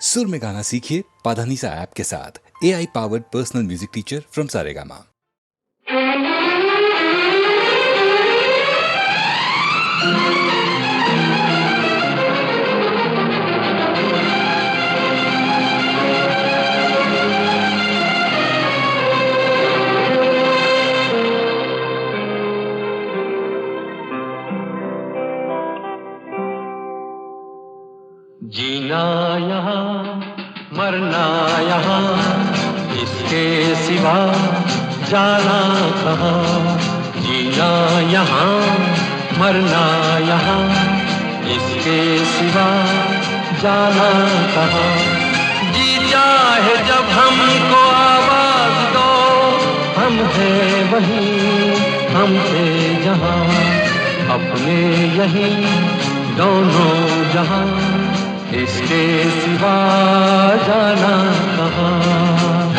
सुर में गाना सीखिए पाधानीसा ऐप के साथ। AI powered personal music teacher from Saregama. जीना यहाँ मरना यहाँ, इसके सिवा जाना कहाँ। जीना यहाँ मरना यहाँ, इसके सिवा जाना कहाँ। जी चाहे जब हमको आवाज दो, हम हैं वहीं हम थे जहाँ, अपने यहीं दोनों जहाँ, इसके सिवा जाना कहाँ।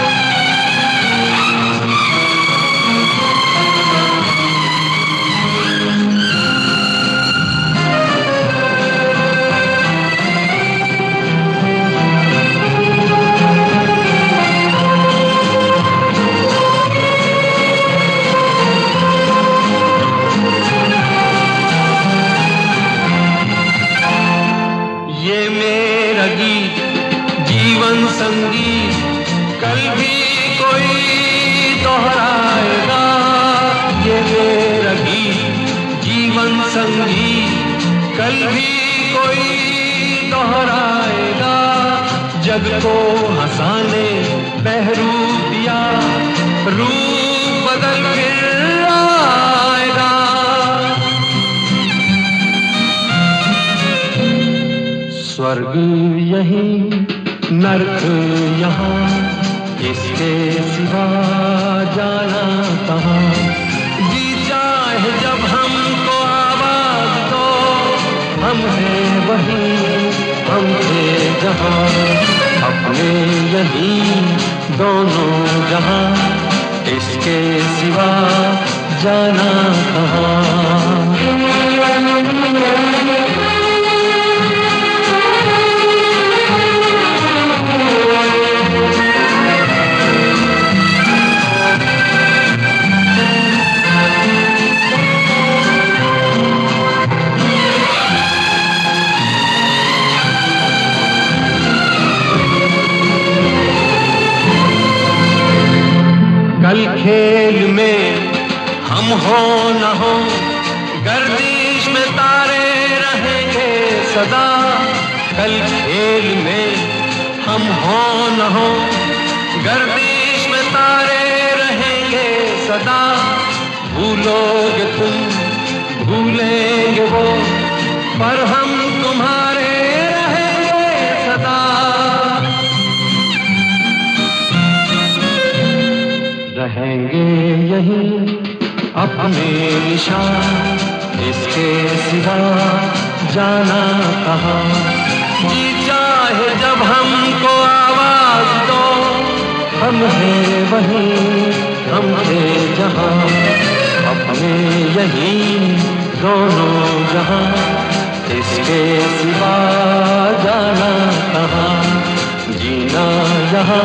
ये मेरा गीत जीवन संगीत कल भी कोई दोहराएगा। ये मेरा गीत जीवन संगीत कल भी कोई दोहराएगा। जग को हंसाने बहरूप दिया, रूप बदल फिर आएगा। स्वर्ग यहीं नरक यहाँ, इसके सिवा जाना कहाँ। जी चाहे जब हमको आवाज दो, हम हैं वहीं हम थे जहाँ, अपने यहीं दोनों जहाँ, इसके सिवा जाना कहाँ। कल खेल में हम हो न हो, गर्दिश में तारे रहेंगे सदा। कल खेल में हम हो न हो, गर्दिश में तारे रहेंगे सदा। भूलोगे तुम भूलेंगे वो, पर हम तुम्हारे रहेंगे सदा। रहेंगे यहीं अपने निशान, इसके सिवा जाना कहाँ। जी चाहे जब हमको आवाज दो, हम हैं वहीं हम थे जहाँ, अपने यहीं दोनों जहाँ, इसके सिवा जाना कहाँ। जीना यहाँ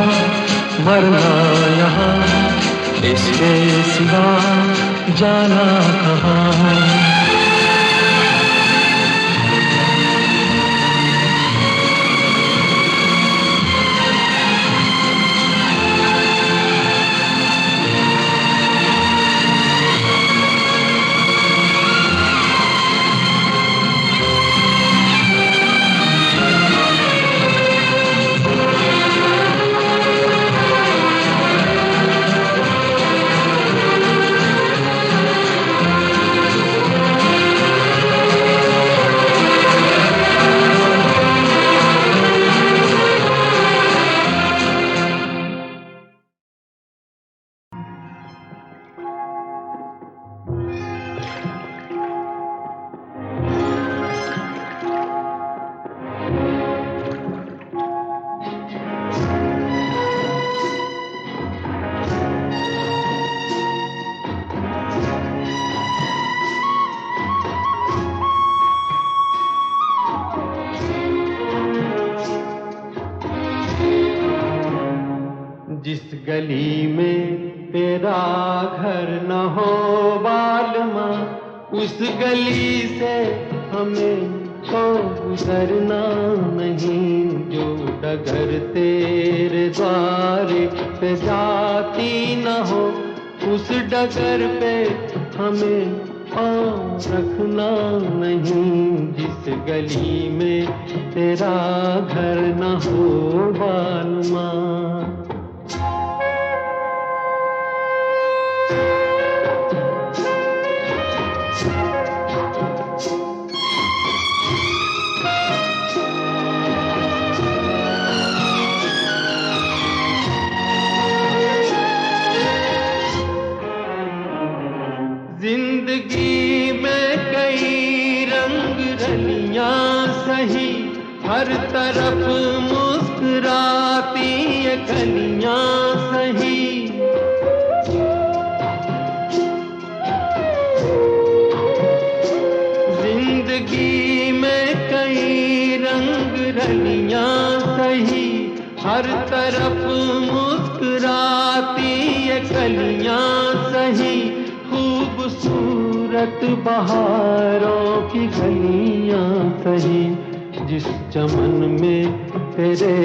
मरना यहाँ, इसके सिवा जाना कहाँ। जिस गली में तेरा घर न हो बालमा, उस गली से हमें तो गुजरना नहीं। जो डगर तेरे द्वारे पे जाती न हो, उस डगर पे हमें पाँव रखना नहीं। जिस गली में तेरा घर न हो बालमा। जिंदगी में कई रंग रलियां सही, हर तरफ मुस्कुराती ये कलियां सही। जिंदगी में कई रंग रलियां सही, हर तरफ मुस्कुराती ये कलियां सही। खूबसूरत बहारों की गलियां सही, जिस चमन में तेरे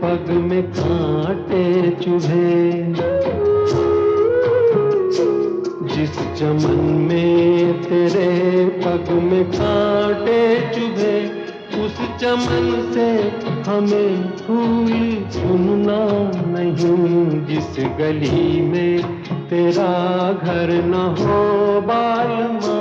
पग में कांटे चुभे। जिस चमन में तेरे पग में कांटे चुभे, उस चमन से हमें फूल चुनना नहीं। जिस गली में तेरा घर न हो बालमा।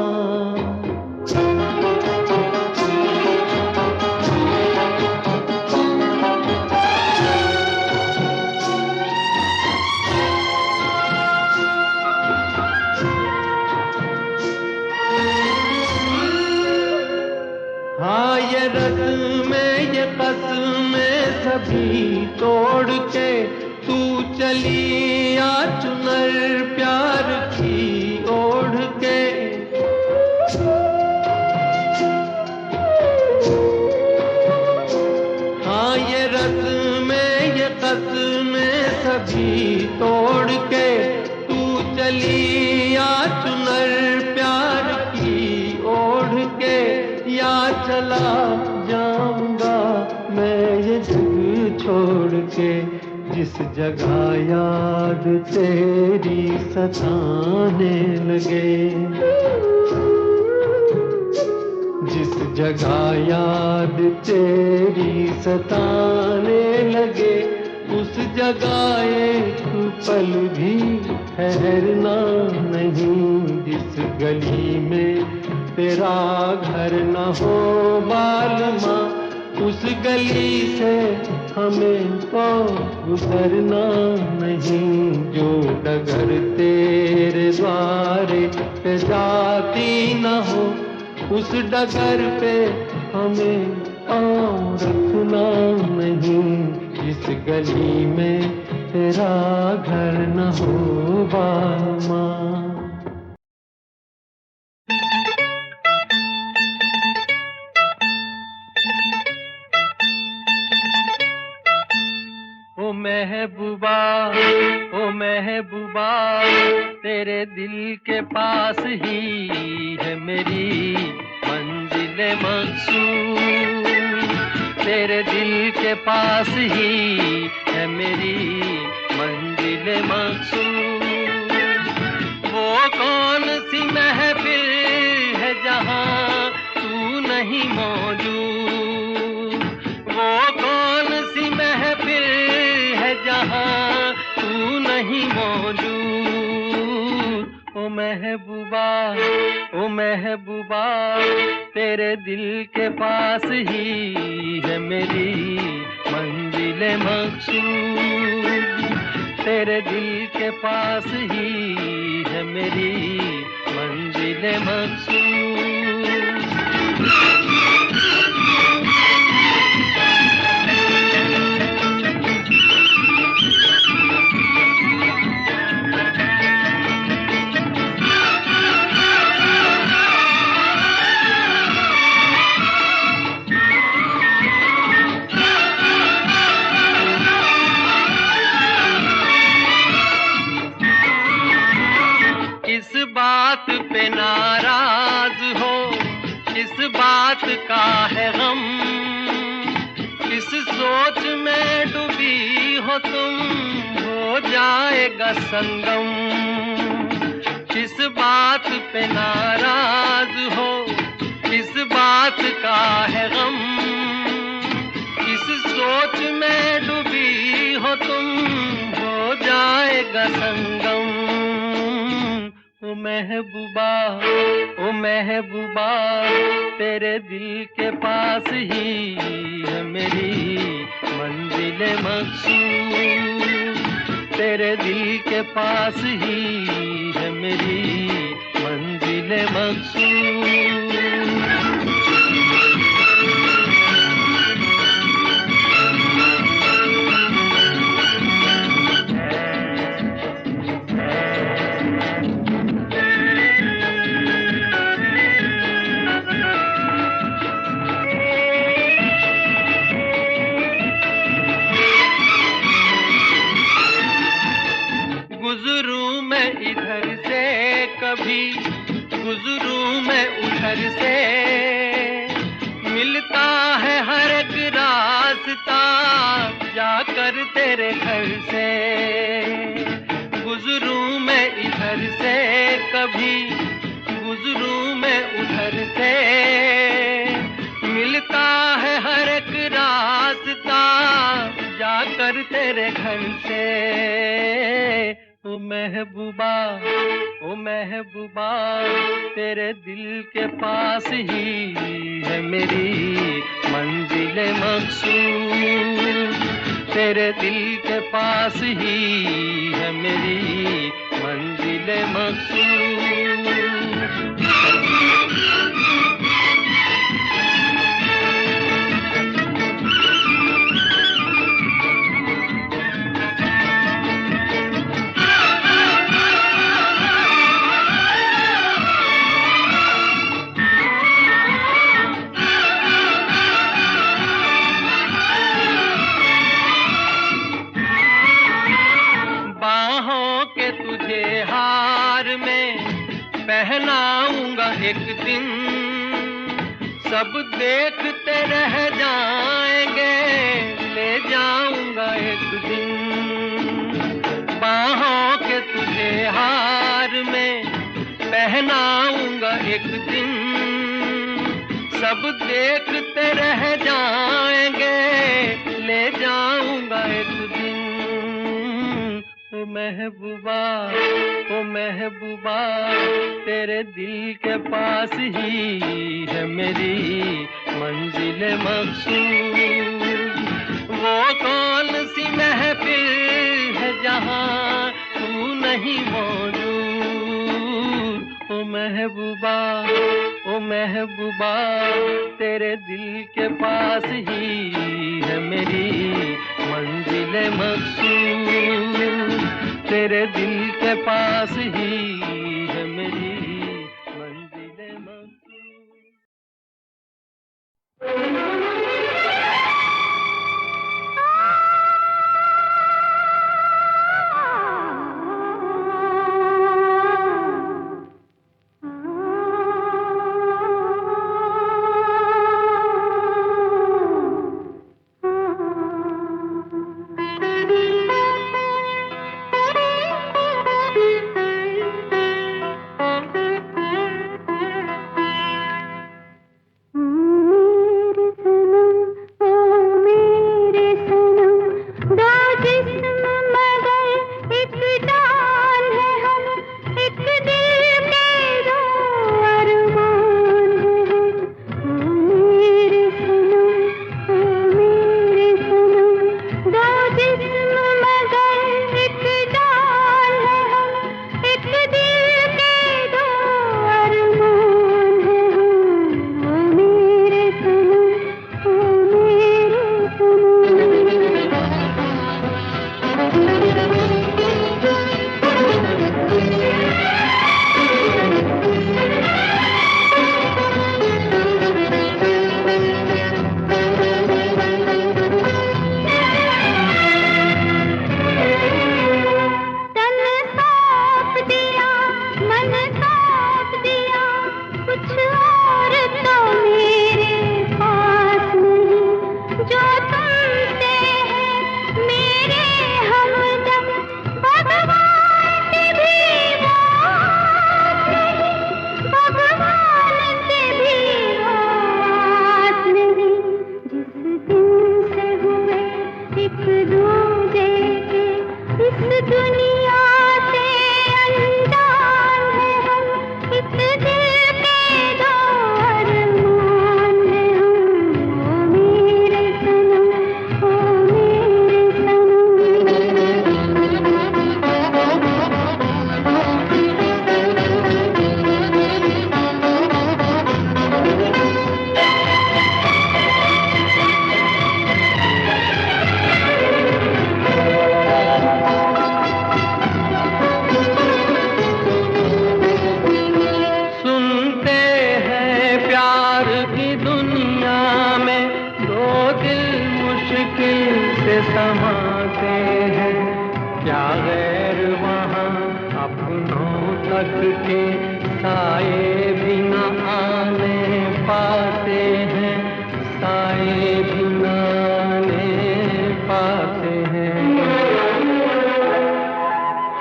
हाँ ये रस्में ये कसमें सभी तोड़ के तू चली आ चुनर प्यार की ओढ़ के। हाँ ये रस्में ये कसमें सभी तोड़ के तू चली आ चुनर प्यार की ओढ़ के। या चला जाऊंगा मैं ये जग छोड़ के, जिस जगह याद तेरी सताने लगे। जिस जगह याद तेरी सताने लगे, उस जगह एक पल भी ठहरना नहीं। जिस गली में तेरा घर न हो बालमा, उस गली से हमें तो गुजरना नहीं। जो डगर तेरे द्वारे पे जाती न हो, उस डगर पे हमें पाँव रखना नहीं। जिस गली में तेरा घर न हो बालमा। ओ महबूबा तेरे दिल के पास ही है मेरी मंजिल मकसूद। तेरे दिल के पास ही है मेरी मंजिल मकसूद। वो कौन सी महफिल है जहाँ तू नहीं मौजूद। वो कौन सी महफिल है जहाँ तू नहीं मौजूद। ओ महबूबा तेरे दिल के पास ही है मेरी मंजिल मकसूद। तेरे दिल के पास ही है मेरी मंजिल मकसूद। पे नाराज हो, किस बात का है गम, किस सोच में डूबी हो तुम, हो जाएगा संगम। किस बात पे नाराज हो, किस बात का है गम, किस सोच में डूबी हो तुम, हो जाएगा संगम। ओ महबूबा, ओ महबूबा, तेरे दिल के पास ही है मेरी मंजिल मकसूद, तेरे दिल के पास ही है मेरी मंजिल मकसूद। गुजरूं मैं इधर से कभी, गुजरूं मैं उधर से, मिलता है हर एक रास्ता जाकर तेरे घर से। गुजरूं मैं इधर से कभी, गुजरूं मैं उधर से, मिलता है हर एक रास्ता जाकर तेरे घर से। ओ महबूबा, ओ महबूबा, तेरे दिल के पास ही है मेरी मंजिल मकसूद, तेरे दिल के पास ही है मेरी मंजिल मकसूद। तुझे हार में पहनाऊंगा एक दिन, सब देखते रह जाएंगे, ले जाऊंगा एक दिन। बाहों के तुझे हार में पहनाऊंगा एक दिन, सब देखते रह जाएंगे, ले जाऊंगा एक दिन। ओ महबूबा, ओ महबूबा, तेरे दिल के पास ही है मेरी मंजिल मकसूद। वो कौन सी महफिल है जहाँ तू नहीं मौजूद। ओ महबूबा, ओ महबूबा, तेरे दिल के पास ही है मेरी मंजिल मकसूद, तेरे दिल के पास ही है मेरी मंजिल मकसूद। समाते हैं, क्या गैर वहाँ अपनों तक के साए भी न आने पाते हैं, साए भी न आने पाते हैं।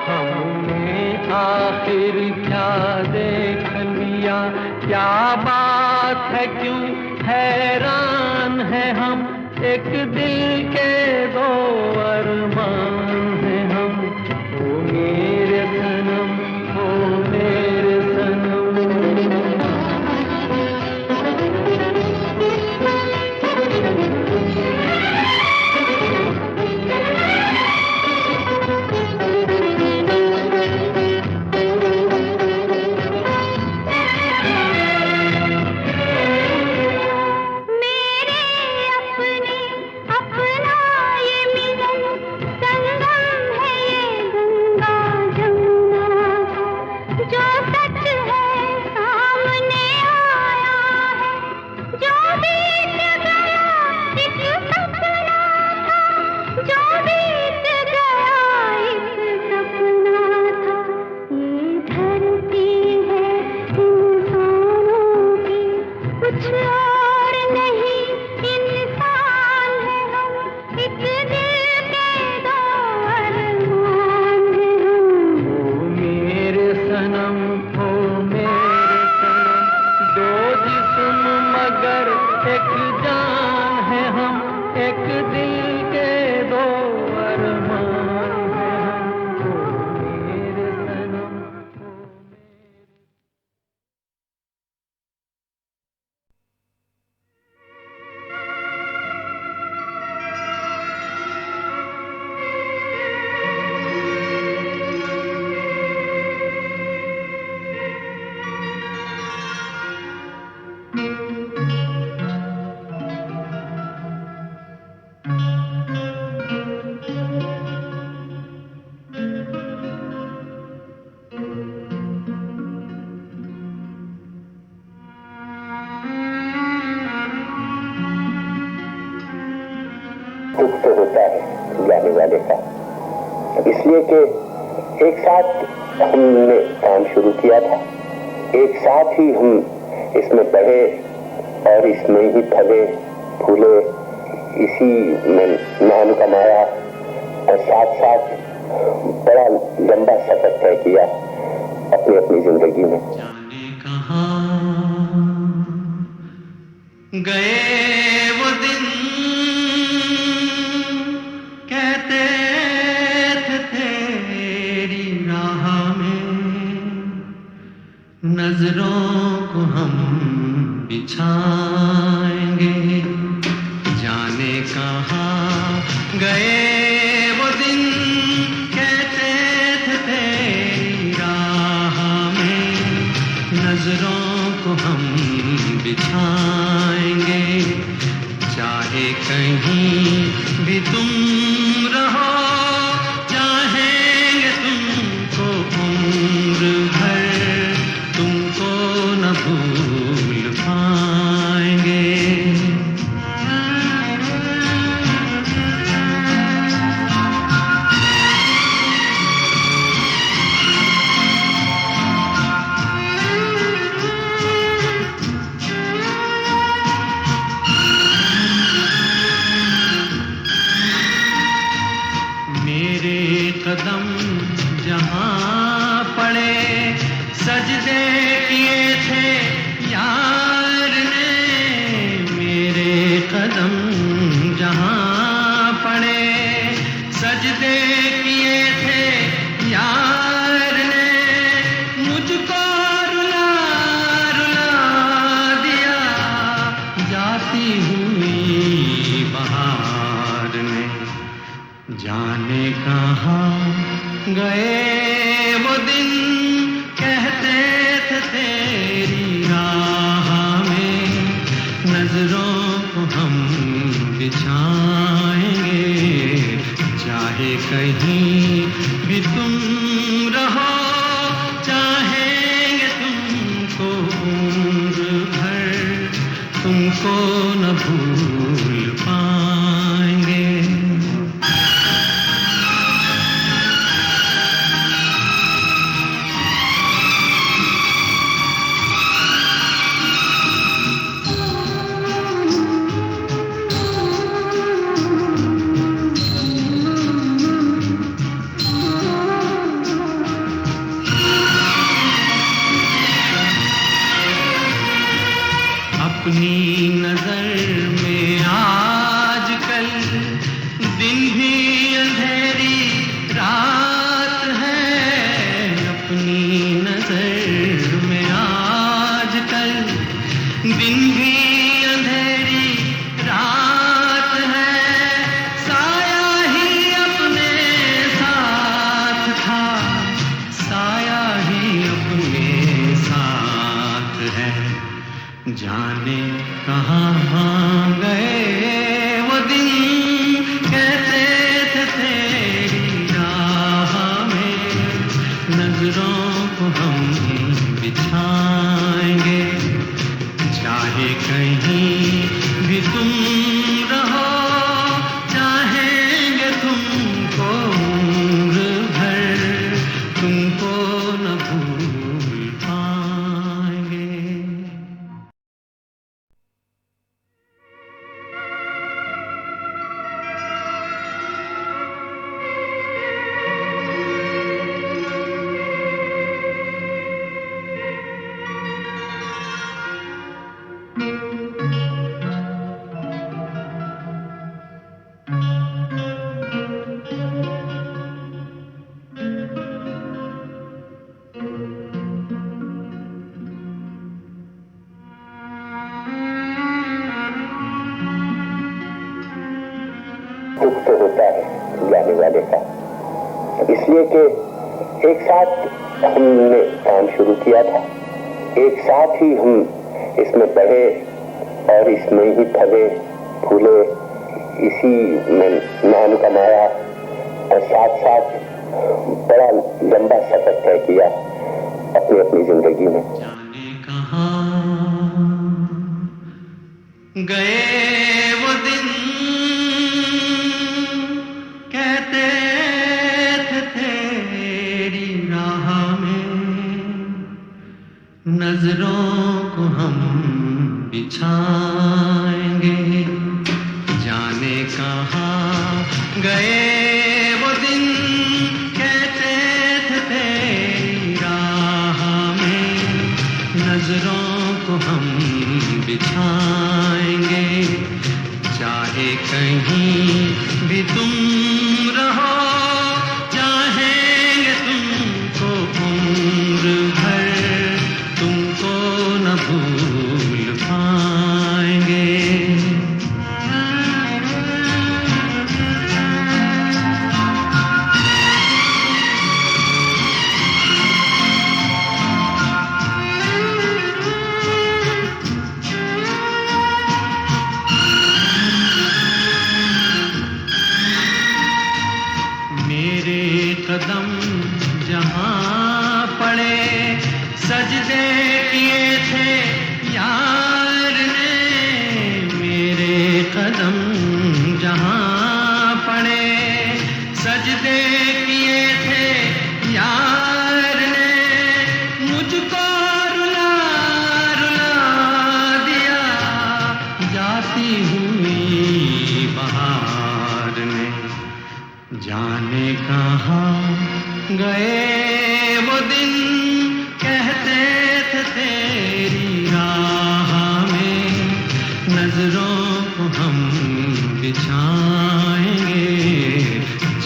हमने आखिर क्या देख लिया, क्या बात है, क्यों हैरान है हम, एक दिल के दो अरमान हैं हम, ओ मेरे सनम, ओ मेरे सनम। एक जान है हम, एक दिल के दो अरमान हैं हम, ओ मेरे सनम, ओ मेरे। दुख तो होता है जाने वाले का, इसलिए कि एक साथ हमने काम शुरू किया था, एक साथ ही हम इसमें बढ़े और इसमें ही फले फूले, इसी में नाम कमाया और साथ साथ बड़ा लंबा सफर तय किया अपनी अपनी जिंदगी में। जाने कहाँ गए वो दिन, कहते थे तेरी राह में नजरों को हम बिछाएंगे। जाने कहाँ गए वो दिन, कहते थे तेरी राह में नजरों को हम बिछाएंगे। चाहे कहीं भी तुम रहो, चाहेंगे तुमको उम्र भर, तुमको न भूल पाएंगे। मेरे कदम जहाँ पड़े, सजदे किए थे यार ने। मेरे कदम जहाँ पड़े, सजदे किए थे यार ने। मुझको रुला रुला दिया जाती हुई बहार ने। जाने कहाँ गए वो दिन, कहते थे तेरी राह में नजरों को हम बिछाएंगे। चाहे कहीं भी तुम रहो, चाहेंगे तुमको उम्र भर, तुमको न भूल पाएंगे। भी अंधेरी रात है अपनी नजर में आजकल, दिन भी अंधेरी रात है, साया ही अपने साथ था, साया ही अपने साथ है, जाने कहाँ गए वो दिन, कहते थे तेरी राह में नजरों को हम बिछाएंगे, चाहे कहीं भी तुम रहो, चाहेंगे तुमको उम्र भर, तुमको न भूल पाएंगे। दुख तो होता है जाने वाले का, इसलिए कि एक साथ हमने काम शुरू किया था, एक साथ ही हम इसमें बढ़े और इसमें ही फले फूले, इसी में नाम कमाया और साथ साथ बड़ा लंबा सफर तय किया अपनी अपनी जिंदगी में। जाने कहाँ गए वो दिन, कहते थे तेरी राह में नजरों को हम बिछाएंगे, जाने कहाँ गए वो दिन, कहते थे तेरी राह में नजरों को हम बिछाएंगे, चाहे कहीं भी तुम रहो, चाहेंगे तुमको उम्र भर, तुमको न भूल पाएंगे। मेरे कदम जहाँ पड़े, सजदे किए थे यार ने, मेरे कदम जहाँ पड़े, सजदे किए थे यार ने, मुझको रुला रुला दिया जाती हुई बहार ने, जाने कहाँ गए वो दिन, कहते थे तेरी राह में नजरों को हम बिछाएंगे,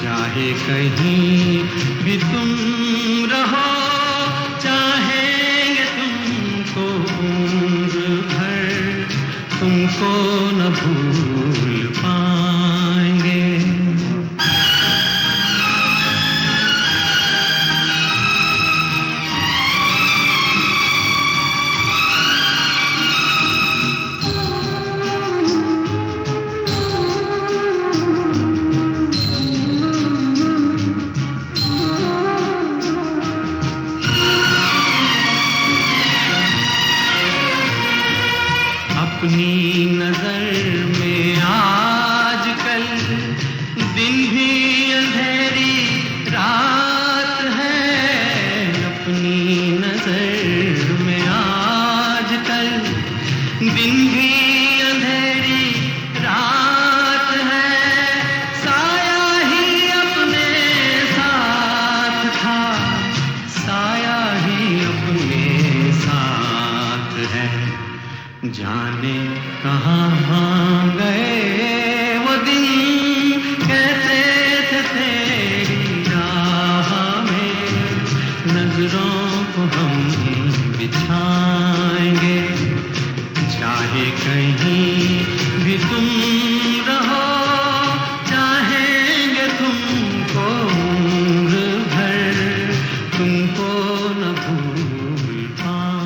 चाहे कहीं भी तुम रहो, चाहेंगे तुमको उम्र भर, तुमको न भूल पाएंगे। अपनी नजर में आजकल दिन भी अंधेरी रात है, अपनी नजर में आजकल दिन भी अंधेरी रात है, साया ही अपने साथ था, साया ही अपने साथ है, जाने कहाँ गए वो दिन, कहते नजरों को हम बिछाएंगे, चाहे कहीं भी तुम रहो, चाहेंगे तुमको उम्र भर, तुमको न भूल पाएंगे।